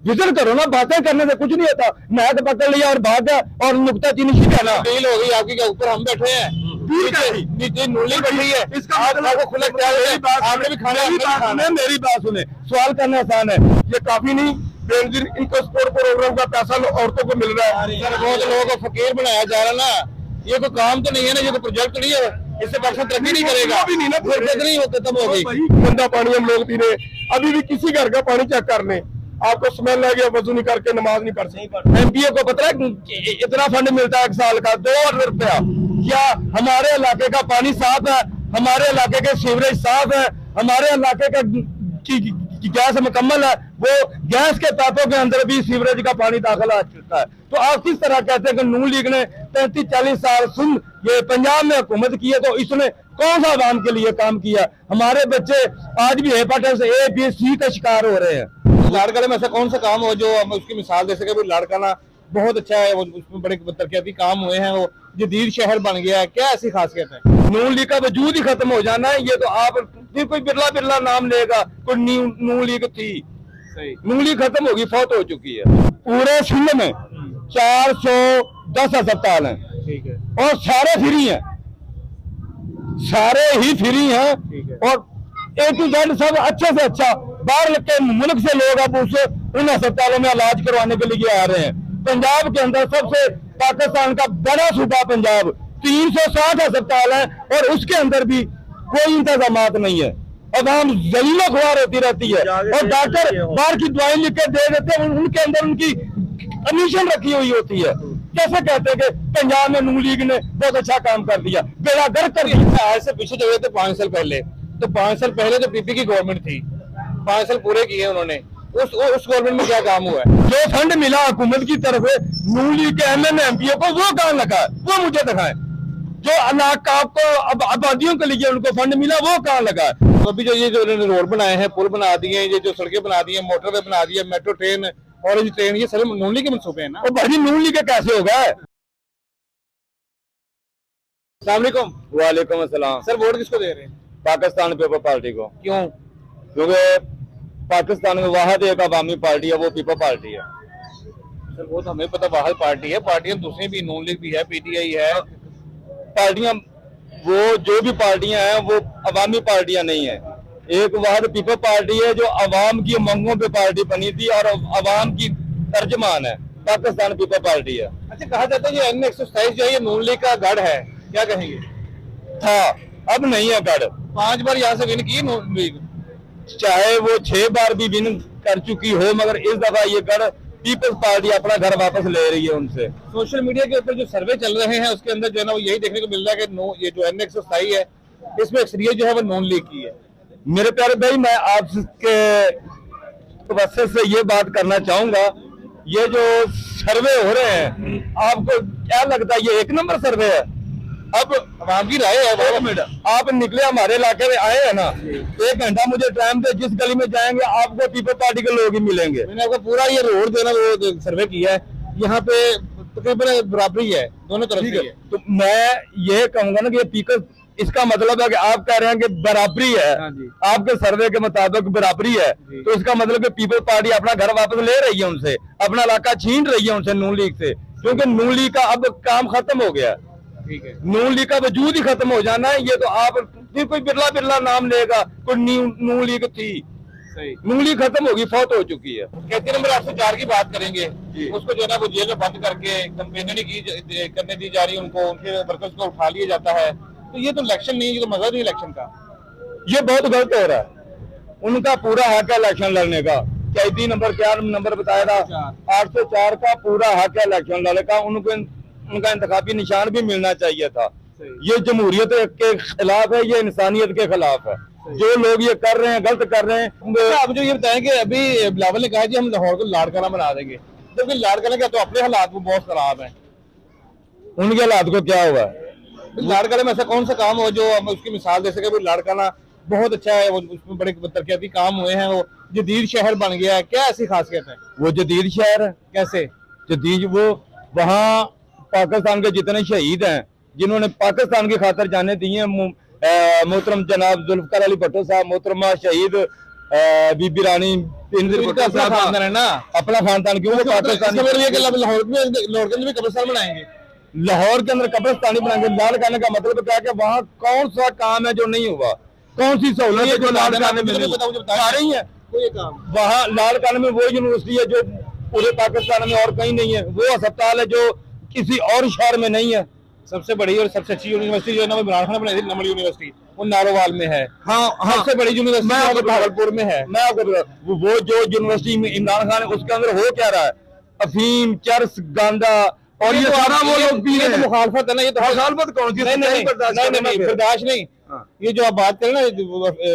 Visit करो ना, बातें करने से कुछ नहीं होता। मैच पकड़ लिया और भाग गया और नुकता चीनी कहना डील हो गई आपकी के ऊपर, हम बैठे हैं नीचे नूली बैठी है, आपको खुला आपने भी खाना। मेरी बात सुने, सवाल करना आसान है, ये काफी नहीं बेनजीर इनको स्पोर्ट प्रोग्राम का पैसा औरतों को मिल रहा है। सर बहुत लोगों को फकीर बनाया जा रहा है ना, ये कोई काम तो नहीं है ना, ये कोई प्रोजेक्ट नहीं है, इससे पाकिस्तान तरक्की नहीं करेगा। भी नहीं ना, नहीं होते तब हो गई। गंदा पानी हम लोग पी रहे, अभी भी किसी घर का पानी चेक कर लें, आपको स्मेल आ गया, वजू नहीं करके नमाज नहीं पढ़ सकते। एमपीए को पता है इतना फंड मिलता है 1 साल का 2 अरब रुपया। क्या हमारे इलाके का पानी साफ है? हमारे इलाके के सीवरेज साफ है? हमारे इलाके का की गैस मुकम्मल है? वो गैस के पाइपों के अंदर भी सीवरेज का पानी दाखिल आ चुका है। तो आप किस तरह कहते हैं कि नून लीग ने 35-40 साल सुन ये पंजाब में हुकूमत की है, तो इसने कौन सा आवाम के लिए काम किया? हमारे बच्चे आज भी हेपाटाइटिस A, B, C का शिकार हो रहे हैं। लाड़काना में ऐसा कौन सा काम हो जो हम उसकी मिसाल दे सके? लाड़काना बहुत अच्छा है, उसमें बड़े तरक्याती काम हुए हैं, वो जदीद शहर बन गया है, क्या ऐसी खासियत है? नून लीग का वजूद ही खत्म हो जाना है। ये तो आप फिर कोई बिरला बिरला नाम लेगा, कोई नून लीग थी, सही नून लीग खत्म होगी, फौत हो चुकी है। पूरे सिंध में 410 अस्पताल हैं, ठीक है, और सारे फ्री हैं, सारे ही फ्री हैं, और A to Z सब अच्छे से अच्छा। बाहर के मुल्क से लोग अब उन अस्पतालों में इलाज करवाने के लिए आ रहे हैं। पंजाब के अंदर सबसे पाकिस्तान का बड़ा सूबा पंजाब, 360 अस्पताल है, और उसके अंदर भी कोई इंतजाम नहीं है। अवाम जलीलो ख्वार होती रहती है, और डॉक्टर बाहर की दवाई लिख के दे देते हैं, उनके अंदर उनकी कमीशन रखी हुई होती है। कैसे कहते हैं कि पंजाब में नून लीग ने बहुत अच्छा काम कर दिया, बेड़ा गर्क कर दिया? आज से पीछे चले थे 5 साल पहले, तो 5 साल पहले तो पीपी की गवर्नमेंट थी, 5 साल पूरे किए उन्होंने, उस गवर्नमेंट में क्या काम हुआ है? जो फंड मिला हुकूमत की तरफ से नून लीग के MNA MPA को, वो कहाँ लगा है? वो मुझे दिखाएं। जो आपको अब आबादियों के लिए उनको फंड मिला, वो कहाँ लगा है? तो अभी जो ये जो इन्होंने रोड बनाए हैं, पुल बना दिए, ये जो सड़कें बना दी है, मोटरवे बना दिया, मेट्रो ट्रेन, ऑरेंज ट्रेन, ये सारे नून लीग के मंसूबे हैं ना। और भाई नून लीग के कैसे हो गए? वालेकुम अस्सलाम। सर वोट किसको दे रहे हैं? पाकिस्तान पीपल पार्टी को। क्यों? क्योंकि पाकिस्तान में वाहिद एक अवामी पार्टी है, वो पीपल पार्टी है। सर वो तो हमें पता वाहिद पार्टी है, पार्टियां दूसरी भी, नून लीग भी है, PTI है, पार्टियां वो जो भी पार्टियां हैं वो अवामी पार्टियां नहीं है। एक वाहिद पीपल पार्टी है जो अवाम की उमंगों पे पार्टी बनी थी और अवाम की तर्जमान है, पाकिस्तान पीपल पार्टी है। अच्छा, कहा जाता है ये N127 जो है ये नून लीग का गढ़ है, क्या कहेंगे? था, अब नहीं है गढ़। 5 बार यहाँ से विन की नून लीग, चाहे वो 6 बार भी विन कर चुकी हो, मगर इस दफा ये गढ़ पीपल्स पार्टी अपना घर वापस ले रही है उनसे। सोशल मीडिया के ऊपर जो सर्वे चल रहे हैं उसके अंदर जो है ना वो यही देखने को मिल रहा है कि ये जो N127 है इसमें अक्सरियत जो है वो नून लीग की है। मेरे प्यारे भाई, मैं आपके वजह से ये बात करना चाहूंगा, ये जो सर्वे हो रहे हैं आपको क्या लगता है ये 1 नंबर सर्वे है? अब आवाम की राय है। 1 मिनट, आप निकले हमारे इलाके में आए हैं ना, 1 घंटा मुझे टाइम दे, जिस गली में जाएंगे आपको पीपल पार्टी के लोग ही मिलेंगे। मैंने आपको पूरा ये रोड जो है ना वो सर्वे किया है, यहाँ पे तकरीबन बराबरी है दोनों तरफ से। तो मैं ये कहूंगा ना कि ये पीपल, इसका मतलब है कि आप कह रहे हैं कि बराबरी है, आपके सर्वे के मुताबिक बराबरी है, तो इसका मतलब कि पीपल पार्टी अपना घर वापस ले रही है उनसे, अपना इलाका छीन रही है उनसे, नून लीग से, क्योंकि नून लीग का अब काम खत्म हो गया। ठीक है, नून लीग का वजूद ही खत्म हो जाना है। ये तो आप फिर कोई बिरला बिरला नाम लेगा, कोई नून लीग थी, सही, नून लीग खत्म होगी, फौत हो चुकी है। कहते नंबर 804 की बात करेंगे, उसको जो है ना वो जेल में बंद करके कंपेनिंग करने दी जा रही है, उनको उनके वर्कर्स को उठा लिया जाता है, तो ये तो इलेक्शन नहीं है, ये तो मजा नहीं इलेक्शन का। ये बहुत गलत हो रहा है, उनका पूरा हक है इलेक्शन लड़ने का। कैदी नंबर क्या नंबर बताया था? 804 का पूरा हक है इलेक्शन लड़ने का, उनका इंतखाबी निशान भी मिलना चाहिए था। ये जमहूरियत के खिलाफ है, ये इंसानियत के खिलाफ है। जो लोग ये कर रहे हैं गलत कर रहे हैं। आप जो ये बताएं कि अभी बिलावल ने कहा कि हम लाहौर को लाड़काना बना देंगे, तो लाड़काना क्या तो अपने हालात वो बहुत खराब है, उनके हालात को क्या हुआ? लाड़काना में ऐसा कौन सा काम हो जो हम उसकी मिसाल दे सके? लाड़काना बहुत अच्छा है, उसमें बड़े तरक्याती काम हुए हैं, वो जदीद शहर बन गया है, क्या ऐसी खासियत है? वो जदीद शहर है कैसे जदीद? वो वहाँ पाकिस्तान के जितने शहीद हैं जिन्होंने पाकिस्तान की खातर जाने दी हैं, मोहतरम जनाब जुल्फकार अली भट्टो साहब, मोहतरमा शहीद बीबी रानी इनका अपना खानदान है ना, अपना खानदान क्यों वो पाकिस्तानी लाहौर के अंदर भी कब्रिस्तान बनाएंगे। लाहौर के अंदर कब्रिस्तानी बनाएंगे। लाल कहने का मतलब क्या है कि वहाँ कौन सा काम है जो नहीं हुआ, कौन सी सहूलत है जो लाल कहने में नहीं आ रही है। कोई काम वहाँ लाल कहने में वो यूनिवर्सिटी है जो पूरे पाकिस्तान में और कहीं नहीं है, वो अस्पताल है जो किसी और शहर में नहीं है। सबसे बड़ी और सबसे अच्छी यूनिवर्सिटी जो है ना वो इमरान खान बनाई थी, नमल यूनिवर्सिटी, वो नारोवाल में है। हाँ सबसे बड़ी यूनिवर्सिटी भागलपुर में है। मैं आपको वो जो यूनिवर्सिटी में इमरान खान है उसके अंदर हो क्या रहा है, अफीम, चरस, गांजा और ये सारा वो लोग पी रहे हैं। मुखालफत है ना, ये तो मुखालफत कौन सी? नहीं बर्दाश्त नहीं। ये जो आप बात करें ना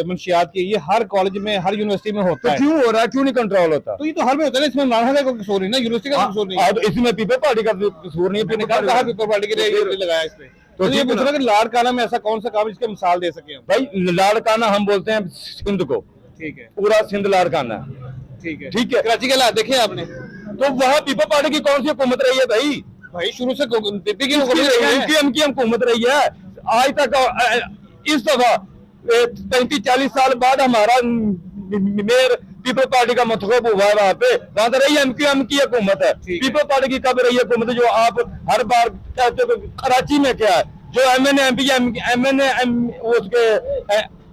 मंशियात की, ये हर कॉलेज में हर यूनिवर्सिटी में होता है। क्यों हो रहा है, क्यों नहीं कंट्रोल होता? तो ये तो हर में होता है ना, इसमें इमरान खान का कोई कसूर नहीं ना, यूनिवर्सिटी का कसूर नहीं है। इसमें पीपल पार्टी का कसूर नहीं है। कहा पीपल पार्टी के लिए लगाया इस पे। तो ये पूछ रहा कि लाड़काना में ऐसा कौन सा काम जिसके मिसाल दे सके हम? भाई लाड़काना हम बोलते हैं सिंध को, ठीक है, पूरा सिंध लाड़काना, ठीक है, ठीक है। कराची के हालात देखे आपने, तो वहाँ पीपल पार्टी की कौन सी हुकूमत रही है भाई? भाई शुरू से पीपी की एमपीएम की हुकूमत रही है आज तक। इस दफा 35-40 साल बाद हमारा मेयर पीपल पार्टी का मंतखब हुआ है वहाँ पे, वहाँ तो रही एमक्यूएम की हुकूमत है। पीपल पार्टी की कब रही हुकूमत जो आप हर बार कहते हो? कराची में क्या है, जो एमएनए एमपी एमएनए उसके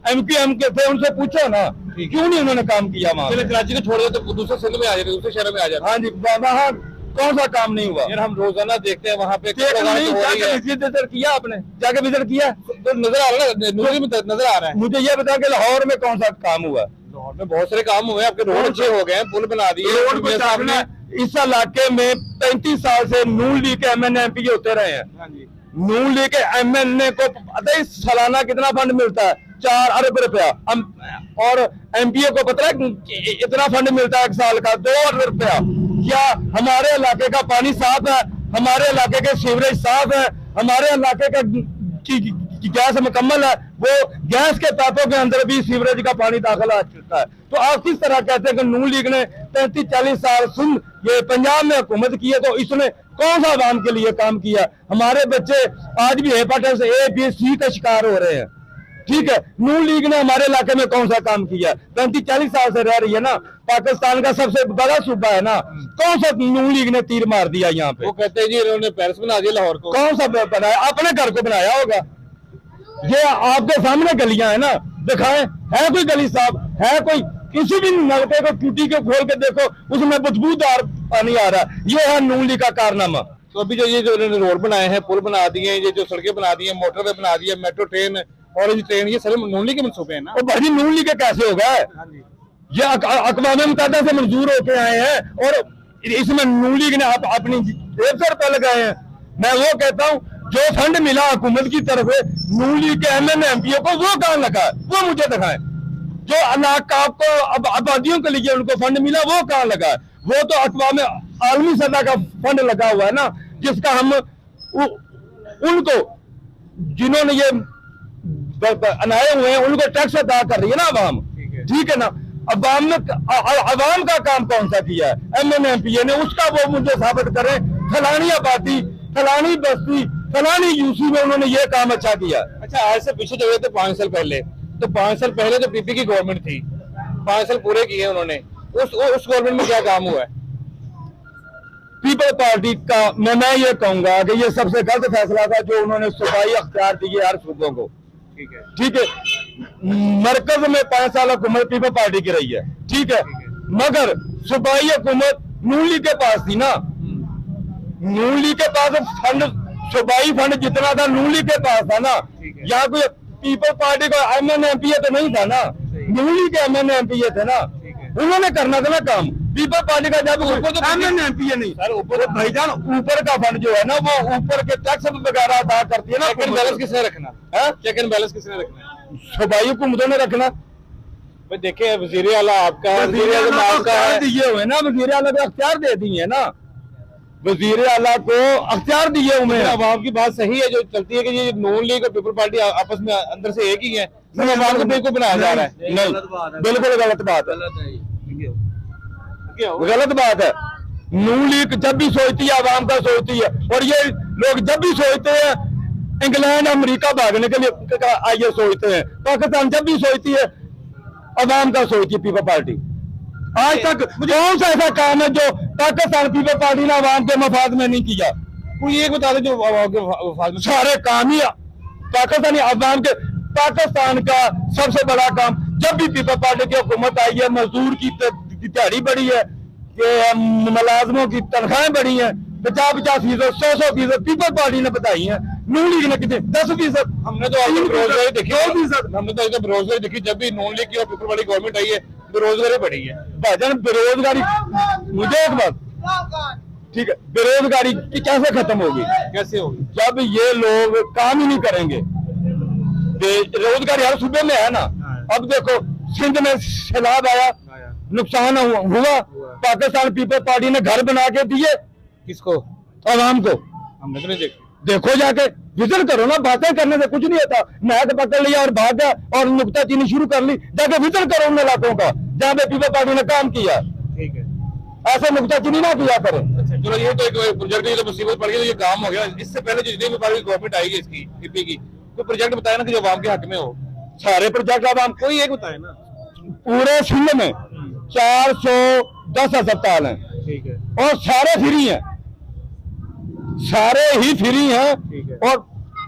एमक्यूएम के थे उनसे पूछो ना, क्यों नहीं उन्होंने काम किया वहाँ? कराची को छोड़ दे तो दूसरे सिंध में आ जाते, दूसरे शहर में आ जाते। हाँ जी, वहाँ कौन सा काम नहीं हुआ यार? हम रोजाना देखते हैं वहाँ पे विजिट किया आपने, जाके विजिट किया तो नजर आ रहा है, नजर आ रहा है। मुझे ये बता कि लाहौर में कौन सा काम हुआ? लाहौर में बहुत सारे काम हुए, आपके रोड अच्छे हो गए, पुल बना दिए। रोड साहब ने इस इलाके में 35 साल से नून लीग के एमएनए एमपी होते रहे हैं। नून लीग के एमएनए को पता है सालाना कितना फंड मिलता है? 4 अरब रुपया। और एमपीए को पता है इतना फंड मिलता है एक साल का? 2 अरब रुपया। क्या हमारे इलाके का पानी साफ है? हमारे इलाके के सीवरेज साफ है? हमारे इलाके का की गैस मुकम्मल है? वो गैस के पाइपों के अंदर भी सीवरेज का पानी दाखिल आ चुका है। तो आप किस तरह कहते हैं कि नून लीग ने 35-40 साल सुन ये पंजाब में हुकूमत की है, तो इसने कौन सा आवाम के लिए काम किया? हमारे बच्चे आज भी हेपाटाइटिस A, B, C का शिकार हो रहे हैं, ठीक है। नून लीग ने हमारे इलाके में कौन सा काम किया? 35-40 साल से रह रही है ना, पाकिस्तान का सबसे बड़ा सूबा है ना, कौन सा नून लीग ने तीर मार दिया यहाँ पे? वो कहते हैं जी इन्होंने पेरिस बना दिया लाहौर को। कौन सा बनाया? अपने घर को बनाया होगा। ये आपके सामने गलियां है ना, दिखाएं, है कोई गली साफ? है कोई? किसी भी नलके को टूटी के खोल के देखो, उसमें बदबूदार पानी आ रहा है। ये है नून लीग का कारनामा। तो अभी जो ये जो इन्होंने रोड बनाए हैं, पुल बना दिए, ये जो सड़कें बना दी है, मोटरवे बना दिया, मेट्रो ट्रेन, ऑरेंज ट्रेन, ये सारे नून लीग के मंसूबे हैं ना। और भाई नून लीग के कैसे हो गए? ये अक़वाम मुत्तहिदा से मंजूर होके आए हैं और इसमें नून लीग ने अपनी जेब से रुपए लगाए हैं। मैं वो कहता हूँ जो फंड मिला हुकूमत की तरफ से नून लीग के एमएनए एमपीओ को, वो कहाँ लगा? वो मुझे दिखाएं। जो आपको अब आबादियों के लिए उनको फंड मिला, वो कहाँ लगा? वो तो अक़वाम आलमी सतह का फंड लगा हुआ है ना, जिसका हम उनको जिन्होंने ये बनाए हुए हैं उनको टैक्स अदा कर रही है ना अवाम, ठीक है ना। अवाम का काम कौन सा किया है एमएनए एमपीए ने? उसका वो मुझे साबित करें। फलानी आबादी, फलानी बस्ती, फलानी यूसी में उन्होंने ये काम अच्छा किया। अच्छा, आज से पीछे जो थे 5 साल पहले, तो 5 साल पहले जो पीपी की गवर्नमेंट थी, 5 साल पूरे किए उन्होंने, उस गवर्नमेंट में क्या काम हुआ है? पीपल पार्टी का मैं ये कहूंगा कि ये सबसे गलत फैसला था जो उन्होंने सूबाई अख्तियार दिए हर सूबों को, ठीक है। मरकज में 5 साल हुकूमत पीपल पार्टी की रही है, ठीक है, मगर सूबाई हुकूमत नून लीग के पास थी ना। नून लीग के पास फंड, सूबाई फंड जितना था नून लीग के पास था ना। यहाँ कोई पीपल पार्टी का एमएनए एमपीए तो नहीं था ना, नून लीग के एमएनए एमपीए थे ना, उन्होंने करना था ना काम। पीपल पार्टी का जब एमएनए एमपीए नहीं सर, ऊपर भाईजान ऊपर का फंड जो है ना वो ऊपर के टैक्स वगैरह अदा करती है ना। चेक एंड बैलेंस किसने रखना है? चेक एंड बैलेंस किसने रखना? सूबाई हुकूमतों ने रखना। भाई देखिए, वजीर आला आपका, वजीर आजम आपका दिए हुए ना, वजीर आला को अख्तियार दे दिए है ना, वजीर आला को अख्तियार दिए हुए हैं। अवाम की बात सही है जो चलती है कि ये नून लीग और पीपल पार्टी आपस में अंदर से एक ही है, अवाम को बिल्कुल बनाया जा रहा है। नहीं, बिल्कुल गलत बात है, गलत बात है। नून लीग जब भी सोचती है अवाम का सोचती है, और ये लोग जब भी सोचते हैं इंग्लैंड अमेरिका भागने के लिए आइए सोचते हैं। पाकिस्तान जब भी सोचती है अवाम का सोचती पीपल पार्टी। आज तक कौन सा ऐसा काम है जो पाकिस्तान पीपल पार्टी ने अवाम के मफाद में नहीं किया? कोई एक बता दे जो अवाम के वफाद में। सारे काम ही पाकिस्तानी अवाम के, पाकिस्तान का सबसे बड़ा काम जब भी पीपल पार्टी की हुकूमत आई है, मजदूर की दिहाड़ी बढ़ी है, मुलाजमों की तनख्वाहें बढ़ी हैं 50-50%, 100-100% पीपल पार्टी ने बताई है। नून लीग ने कितने 10%। हमने तो अभी बेरोजगारी देखी, 2%। हमने तो अभी बेरोजगारी देखी जब भी नून लीग की और पीपल वाली गवर्नमेंट आई है, बेरोजगारी बढ़ी है। भाईजान बेरोजगारी, मुझे एक बात ठीक है, बेरोजगारी की कैसे खत्म होगी? कैसे होगी? जब ये लोग काम ही नहीं करेंगे। रोजगारी हर सूबे में है ना। अब देखो सिंध में सैलाब आया, नुकसान हुआ, पाकिस्तान पीपल पार्टी ने घर बना के दिए किसको? आवाम को। हमने तो नहीं देखी। देखो जाके विजिट करो ना, बातें करने से कुछ नहीं होता। मैच पकड़ लिया और भाग गया और नुक्ताचीनी शुरू कर ली। जाके विजिट करो उन इलाकों का जहाँ पे पीपल पार्टी ने काम किया। ठीक है, ऐसे नुक्ताचीनी ना किया करें। अच्छा चलो, ये तो एक प्रोजेक्ट की तो मुसीबत पड़ गई, तो ये काम हो गया। इससे पहले जो जितनी भी पार्टी गवर्नमेंट आई है इसकी पीपी की, कोई प्रोजेक्ट बताया ना कि जो आवाम के हक में हो? सारे प्रोजेक्ट आवाम, कोई एक बताया ना। पूरे सिंध में 410 अस्पताल हैं। ठीक है, और सारे फ्री हैं, सारे ही फ्री हैं। ठीक है। और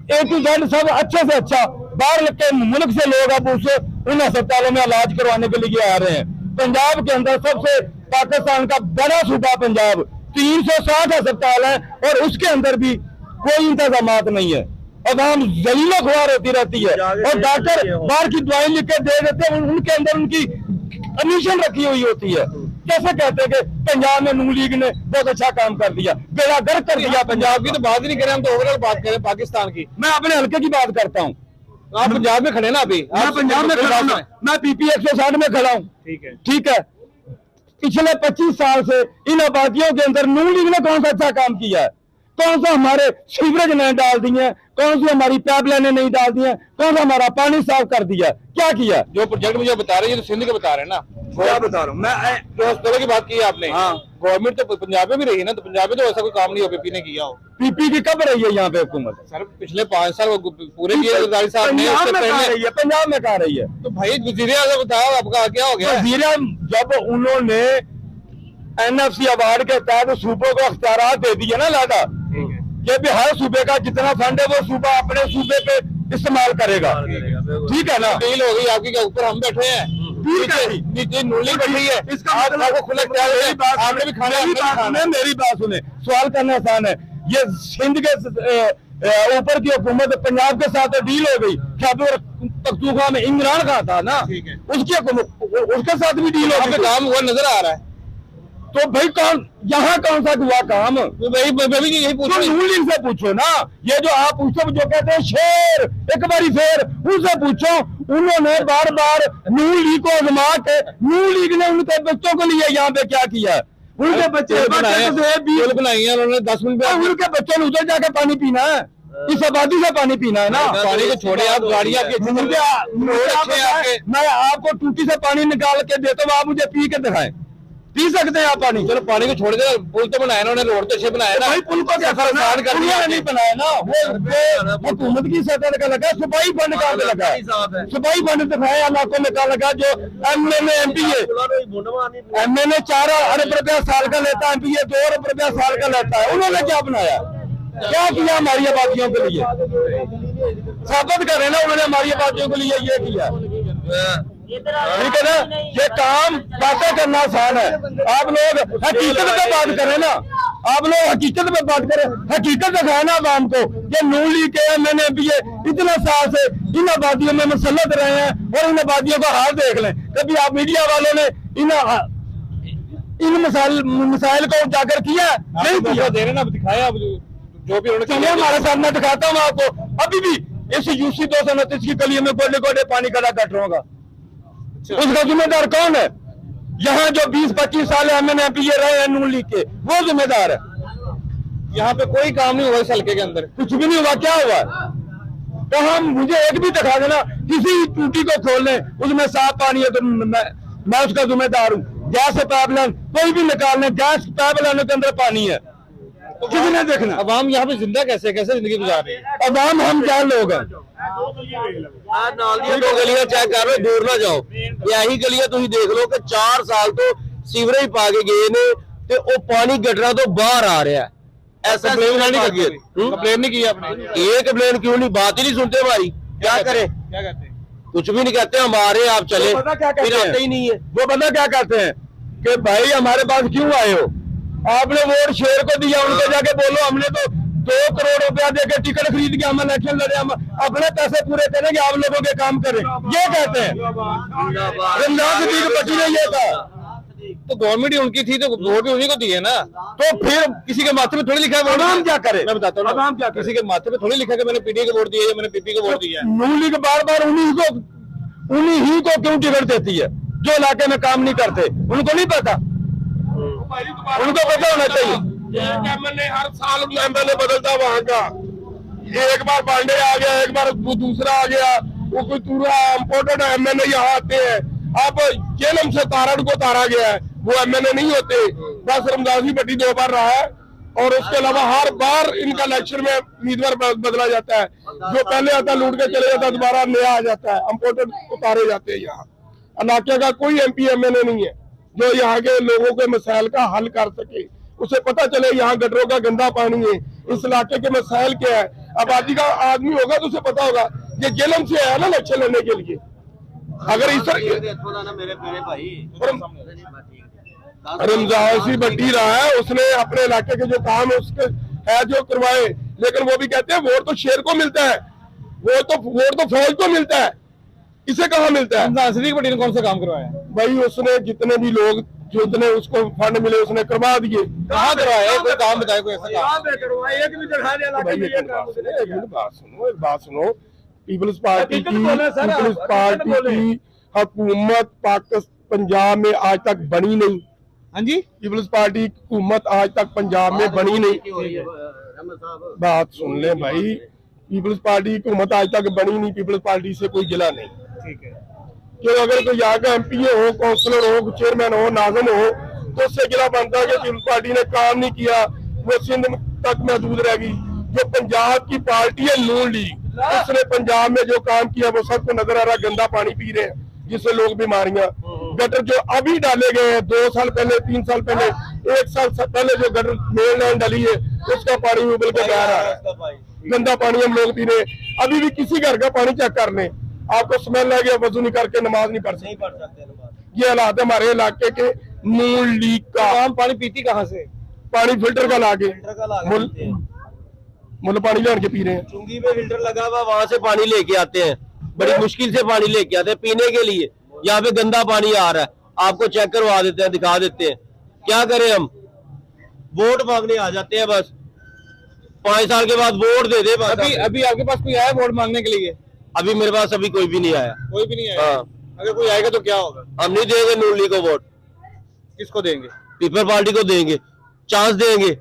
A to Z सब अच्छे से अच्छा। बाहर के मुल्क से लोग अब उस उन अस्पतालों में इलाज करवाने के लिए आ रहे हैं। पंजाब के अंदर सबसे, पाकिस्तान का बड़ा सूबा पंजाब, 360 अस्पताल है और उसके अंदर भी कोई इंतजाम नहीं है। अवाम जलीलो ख्वार होती रहती है और डॉक्टर बाहर की दवाई लिख के दे देते हैं, उनके अंदर उनकी कमीशन रखी हुई होती है। कैसे कहते हैं कि पंजाब में नून लीग ने बहुत अच्छा काम कर दिया, बेड़ा गर्क कर दिया। पंजाब की तो बात ही नहीं करें, हम तो ओवरऑल बात करें पाकिस्तान की। मैं अपने हल्के की बात करता हूँ। आप पंजाब में खड़े ना अभी? मैं पंजाब में खड़ा हूँ, मैं PP 160 में खड़ा हूँ। ठीक है, ठीक है, पिछले 25 साल से इन आबादियों के अंदर नून लीग ने कौन सा अच्छा काम किया है? कौन सा हमारे सीवरेज नहीं डाल दिए, कौन सी हमारी पाइपलाइनें नहीं डाल दी, कौन सा हमारा पानी साफ कर दिया, क्या किया? जो प्रोजेक्ट मुझे बता रहे हैं, तो सिंध के बता रहे हैं ना। क्या बता रहा हूँ मैं? जो हॉस्पिटल की बात की है आपने, हाँ। गवर्नमेंट तो पंजाब में भी रही है ना, तो पंजाब में तो ऐसा कोई काम नहीं हो पीपी ने किया हो। PP की कब रही है यहाँ पे हुकूमत? सर पिछले 5 साल वो पूरे किए सरदारी साहब ने। पंजाब उससे में कहाँ पहले रही है? पंजाब में कहाँ रही है? तो भाई वजीर आज़म बताओ आपका क्या हो गया? जब उन्होंने NFC अवार्ड के तहत सूबों को अख्तियारात दे दिए ना लादा, ठीक है, कि भी हर सूबे का जितना फंड है वो सूबा अपने सूबे पे इस्तेमाल करेगा। ठीक है ना? डील हो गई आपकी, क्या ऊपर हम बैठे हैं, ठीक है, नीचे नूली बैठी है। इसका आपको मतलब खुला इख्तियार है, आपने भी खाना है। मेरी बात सुने, सवाल करना आसान है। ये सिंध के ऊपर की हुकूमत पंजाब के साथ डील हो गई। खैबर पख्तूनख्वा में इमरान खान था ना, ठीक है, उसकी हुकूमत, उसके साथ भी डील हो यहाँ पे गई। काम हुआ नजर आ रहा है। तो भाई कौन, यहाँ कौन सा हुआ काम? तो भाई मैं भी यही पूछ तो रहा हूँ। नून लीग से पूछो ना। ये जो आप पूछो, जो कहते हैं शेर एक बारी फेर, उनसे पूछो। उन्होंने बार बार नून लीग को आजमा के, नून लीग ने उनके बच्चों के लिए यहाँ पे क्या किया? उनके बच्चे बनाई है उन्होंने 10 मिनट में। उनके बच्चों ने उधर जाके पानी पीना है, इस आबादी से पानी पीना है ना। पानी को छोड़े आप, गाड़ी आपकी मैं आपको टूटी से पानी निकाल के देता हूँ, आप मुझे पी के दिखाएं, पी सकते हैं आप पानी? चलो पानी को छोड़ दे, पुल तो बनाया उन्होंने, रोड तो अच्छे बनाया ना। भाई पुल को क्या करना, नहीं बनाया ना, वो हुकूमत की सतह का लगा, सफाई फंड का लगा, सफाई फंड दिखाया इलाकों में का लगा। जो MNA MPA 4 अरब रुपया साल का लेता है, MPA 2 अरब रुपया साल का लेता है। उन्होंने क्या बनाया, क्या किया हमारी आबादियों के लिए? साबित करें ना, उन्होंने हमारी आबादियों के लिए ये किया। ठीक है ना? ये काम बातें करना आसान है, आप लोग हकीकत पे बात करें ना। आप लोग हकीकत पे बात करें, हकीकत दिखाए ना आवाम को। ये नून लीग के MNA MPA इतने साल से इन आबादियों में मुसल्लत रहे हैं और इन आबादियों का हाल देख लें। कभी आप मीडिया वालों ने इन मसाइल को उजागर किया? नहीं किया। दे रहे ना, अब दिखाया जो भी चलिए हमारे सामने दिखाता हूँ आपको। अभी भी इस UC 229 की गली में गोले गोले पानी का कट रहा होगा, उसका जिम्मेदार कौन है? यहाँ जो 20-25 साल MNA MPA रहे हैं नून लीग के, वो जिम्मेदार है। यहाँ पे कोई काम नहीं हुआ इस हल्के के अंदर, कुछ भी नहीं हुआ। क्या हुआ? तो हम, मुझे एक भी दिखा देना, किसी टूटी को खोलने उसमें साफ पानी है तो मैं उसका जिम्मेदार हूँ। गैस पाइपलाइन कोई भी निकालने, गैस पाइपलाइन के अंदर पानी है, किसने देखना? अवाम यहाँ पे जिंदा कैसे जिंदगी गुजार रही है? अवाम हम क्या लोग हैं? दो गलियां चेक कर लो, दूर ना जाओ। यही गलियां तुम देख लो कि 4 साल तो सीवरेज पा के गए ने ते वो पानी गटरा तो बाहर आ रहा है। ऐसा कंप्लेन नहीं किया आपने? ये कंप्लेन क्यों नहीं? बात ही नहीं सुनते हमारी। क्या करें? क्या कहते हैं? कुछ भी नहीं कहते, हम आ रहे हैं, आप चले, वो पता क्या कहते फिर हैं? आते ही नहीं है। वो बंदा क्या कहते हैं कि भाई हमारे पास क्यों आए हो? आपने वोट शेर को दिया, उनके जाके बोलो हमने तो 2 करोड़ रुपया देके टिकट खरीद के हम इलेक्शन लड़े, हम अपने पैसे पूरे करेंगे, आप लोगों के काम करें, ये कहते हैं। रमजान सिद्दीकी पट्टी ने ये कहा। तो गवर्नमेंट ही उनकी थी तो वोट भी उन्हीं को दिए ना। तो फिर किसी के माथे में थोड़ी लिखा है अवाम क्या करे? मैं बताता हूँ, अवाम क्या करे? किसी के माथे में थोड़ी लिखा है कि मैंने पीडीए को वोट दिया है, मैंने पीपी को वोट दिया है। नून लीग बार बार उन्हीं को क्यों टिकट देती है जो इलाके में काम नहीं करते? उनको नहीं पता? उनको पता होना चाहिए। एमएलए हर साल एमएलए बदलता वहां का, एक बार पांडे आ गया, एक बार दूसरा आ गया, वो कोई पूरा इम्पोर्टेड एमएलए यहाँ आते हैं। अब जेलम से तारड़ को तारा गया है, वो एमएलए नहीं होते। बस रमजान भट्टी 2 बार रहा है और उसके अलावा हर बार इनका इलेक्शन में उम्मीदवार बदला जाता है। जो पहले आता लूट के चले जाता है, दोबारा नया आ जाता है, इम्पोर्टेड उतारे जाते हैं। यहाँ इलाके का कोई एमपी एमएलए नहीं है जो यहाँ के लोगों के मसाइल का हल कर सके। उसे पता चले यहाँ गटरों का गंदा पानी है, इस इलाके के मसाइल क्या है। आबादी का आदमी होगा तो उसे पता होगा। ये जेलम से आया ना इलेक्शन लड़ने के लिए। अगर इस रमजान सिंह भट्टी रहा है, उसने अपने इलाके के जो काम है उसके है जो करवाए, लेकिन वो भी कहते हैं वोट तो शेर को मिलता है, वोट तो फौज को मिलता है, इसे कहाँ मिलता है? रमजान सिद्दीकी भट्टी ने कौन सा काम करवाया? भाई उसने जितने भी लोग जितने उसको फंड मिले उसने करवा दिए। कहाँ करवाया? कोई काम बताए, कोई ऐसा काम? एक बात सुनो, पीपल्स पार्टी की हुकूमत पंजाब में आज तक बनी नहीं। हाँ जी, पीपल्स पार्टी की हुकूमत आज तक पंजाब में बनी नहीं। बात सुन ले भाई, पीपल्स पार्टी की हुकूमत आज तक बनी नहीं, पीपल्स पार्टी से कोई गिला नहीं। ठीक है। कि अगर कोई यहाँ का एमपी हो, काउंसलर हो, चेयरमैन हो, नाज़िम हो, तो उससे गिला बनता है कि पीपल्स पार्टी ने काम नहीं किया, वो सिंध तक महदूद रह गई। जो पंजाब की पार्टी है नून लीग, उसने पंजाब में जो काम किया वो सबको नजर आ रहा। गंदा पानी पी रहे हैं जिससे लोग बीमारियां, गटर जो अभी डाले गए हैं 2 साल पहले, 3 साल पहले, 1 साल पहले जो गटर मेन लाइन डाली है उसका पानी उबल के बह रहा है। गंदा पानी हम लोग पी रहे हैं। अभी भी किसी घर का पानी चेक कर लें, आपको स्मेल आ गया, वजू नहीं करके नमाज नहीं पढ़ सकते। ये हालात है हमारे इलाके के नून लीग का। आम पानी पीती कहाँ से? पानी फिल्टर का लाके मुल पानी लान के पी रहे हैं। चुंगी में फिल्टर लगा हुआ, वहां से पानी लेके आते हैं, बड़ी मुश्किल से पानी लेके आते हैं पीने के लिए। यहाँ पे गंदा पानी आ रहा है, आपको चेक करवा देते हैं, दिखा देते हैं। क्या करें हम? वोट मांगने आ जाते हैं बस, 5 साल के बाद वोट दे दे बस। अभी आपके पास कोई आया वोट मांगने के लिए? अभी मेरे पास अभी कोई भी नहीं आया। कोई भी नहीं आया? हाँ। अगर कोई आएगा तो क्या होगा? हम नहीं देंगे नून लीग को वोट। किसको देंगे? पीपल पार्टी को देंगे, चांस देंगे,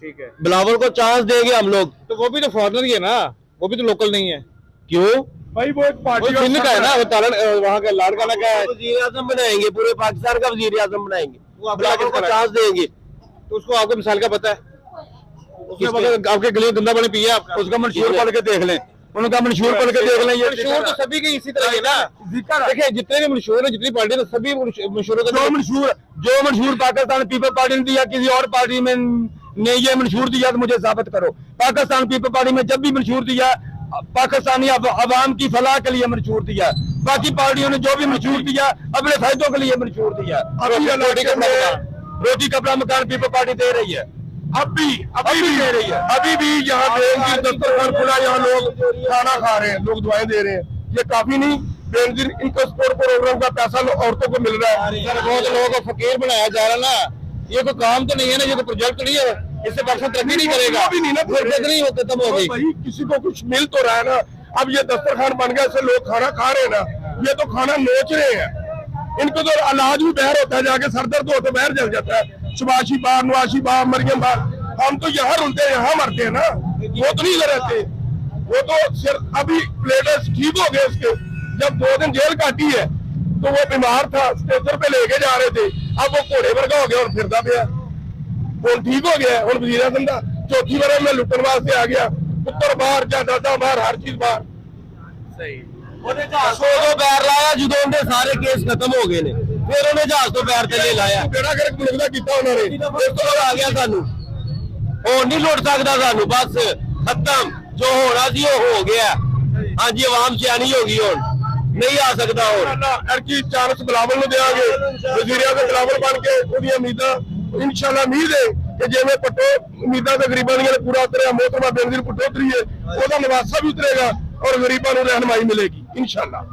ठीक है, बिलावल को चांस देंगे हम लोग। तो वो भी तो फॉरनर ही है ना, वो भी तो लोकल नहीं है। क्यों भाई वो एक पार्टी सिंध का है ना, वो तालन वहाँ का लाड़काना का है। वजीर आजम बनाएंगे, पूरे पाकिस्तान का वजीर आजम बनाएंगे, वो बिलावल को चांस देंगे। तो उसको आपको मिसाल का पता है? उसने मतलब आपके गले गंदा पानी पिया आपका? उसका मंशूर पढ़ के देख लें, उनका मंशूर पढ़ के देख लें। ये मंशूर तो सभी के इसी तरह है ना। देखिए जितने भी मंशूर है, जितनी पार्टी है, सभी मंशूरों का जो मंशूर पाकिस्तान पीपल पार्टी ने दिया, किसी और पार्टी में ने ये मंशूर दिया तो मुझे साबित करो। पाकिस्तान पीपल पार्टी में जब भी मंशूर दिया, पाकिस्तानी अवाम की फलाह के लिए मंशूर दिया। बाकी पार्टियों ने जो भी मंशूर दिया अपने फायदों के लिए मंशूर दिया। रोटी कपड़ा मकान पीपल पार्टी दे रही है, अभी भी दे रही है। अभी भी यहाँ बेनजीर दस्तरखान खुला, यहाँ लोग खाना खा रहे हैं, लोग दुआएं दे रहे हैं। ये काफी नहीं, बेनजीर इनको स्पोर्ट प्रोग्राम का पैसा औरतों को मिल रहा है। बहुत लोगों को फकीर बनाया जा रहा है ना। ये कोई काम तो नहीं है ना, ये कोई प्रोजेक्ट नहीं है, इससे पाकिस्तान तरक्की नहीं करेगा। भी नहीं ना, नहीं होता तब होगी। भाई किसी को कुछ मिल तो रहा है ना। अब ये दस्तरखान बन गया, इससे लोग खाना खा रहे हैं ना, ये तो खाना नोच रहे हैं। इनको तो इलाज भी बहर होता है, जाके सर दर्द हो तो बहर जल जाता है। सुभाषी बार, नवाशी बार, मरियम बार, हम तो यहाँ रुलते हैं, यहाँ मरते हैं ना, वो तो नहीं रहते। वो तो सिर्फ अभी प्लेटर्स ठीक हो गए उसके, जब 2 दिन जेल काटी है तो वो बीमार था, स्ट्रेचर पे लेके जा रहे थे, अब वो घोड़े वर्गा हो गया और फिरदा पे। ਹੁਣ ਠੀਕ ਹੋ ਗਿਆ, ਹੁਣ ਵਜ਼ੀਰ ਆਜ਼ਮ ਦਾ ਚੌਥੀ ਵਾਰ ਮੈਂ ਲੁੱਟਣ ਵਾਸਤੇ ਆ ਗਿਆ, ਪੁੱਤਰ ਬਾਹਰ ਜਾਇਦਾਦਾਂ ਬਾਹਰ, ਹਰ ਚੀਜ਼ ਬਾਹਰ। ਸਹੀ ਉਹਨੇ ਜਹਾਜ਼ ਤੋਂ ਪੈਰ ਲਾਇਆ ਜਦੋਂ ਉਹਦੇ ਸਾਰੇ ਕੇਸ ਖਤਮ ਹੋ ਗਏ ਨੇ, ਫਿਰ ਉਹਨੇ ਜਹਾਜ਼ ਤੋਂ ਪੈਰ ਥੱਲੇ ਲਾਇਆ। ਕਿਹੜਾ ਕਰ ਮੁਲਕ ਦਾ ਕੀਤਾ ਉਹਨਾਂ ਨੇ, ਇਸ ਤੋਂ ਬਾਅਦ ਆ ਗਿਆ ਸਾਨੂੰ, ਹੁਣ ਨਹੀਂ ਲੁੱਟ ਸਕਦਾ ਸਾਨੂੰ, ਬਸ ਖਤਮ, ਜੋ ਹੋਣਾ ਸੀ ਉਹ ਹੋ ਗਿਆ। ਹਾਂਜੀ ਆਵਾਮ ਸਿਆਣੀ ਹੋ ਗਈ, ਹੁਣ ਨਹੀਂ ਆ ਸਕਦਾ ਹੋਰ। ਅਰਕੀ ਚਾਂਸ ਬਿਲਾਵਲ ਨੂੰ ਦੇਵਾਂਗੇ, ਵਜ਼ੀਰ ਆਜ਼ਮ ਬਿਲਾਵਲ ਬਣ ਕੇ ਉਹਦੀਆਂ ਉਮੀਦਾਂ ਇਨਸ਼ਾਅੱਲਾ ਉਮੀਦ ਹੈ ਕਿ ਜਿਵੇਂ ਪੱਟੋ ਉਮੀਦਾਂ ਤੇ ਗਰੀਬਾਂ ਦੀਆਂ ਪੂਰਾ ਉਤਰਿਆ, ਮੋਹਤਰਮਾ ਬੇਨਜ਼ੀਰ ਭੁੱਟੋ ਉਤਰੀ ਹੈ, ਉਹਦਾ ਨਵਾਸਾ ਵੀ ਉਤਰੇਗਾ ਔਰ ਗਰੀਬਾਂ ਨੂੰ ਰਹਿਨਮਾਈ ਮਿਲੇਗੀ ਇਨਸ਼ਾਅੱਲਾ।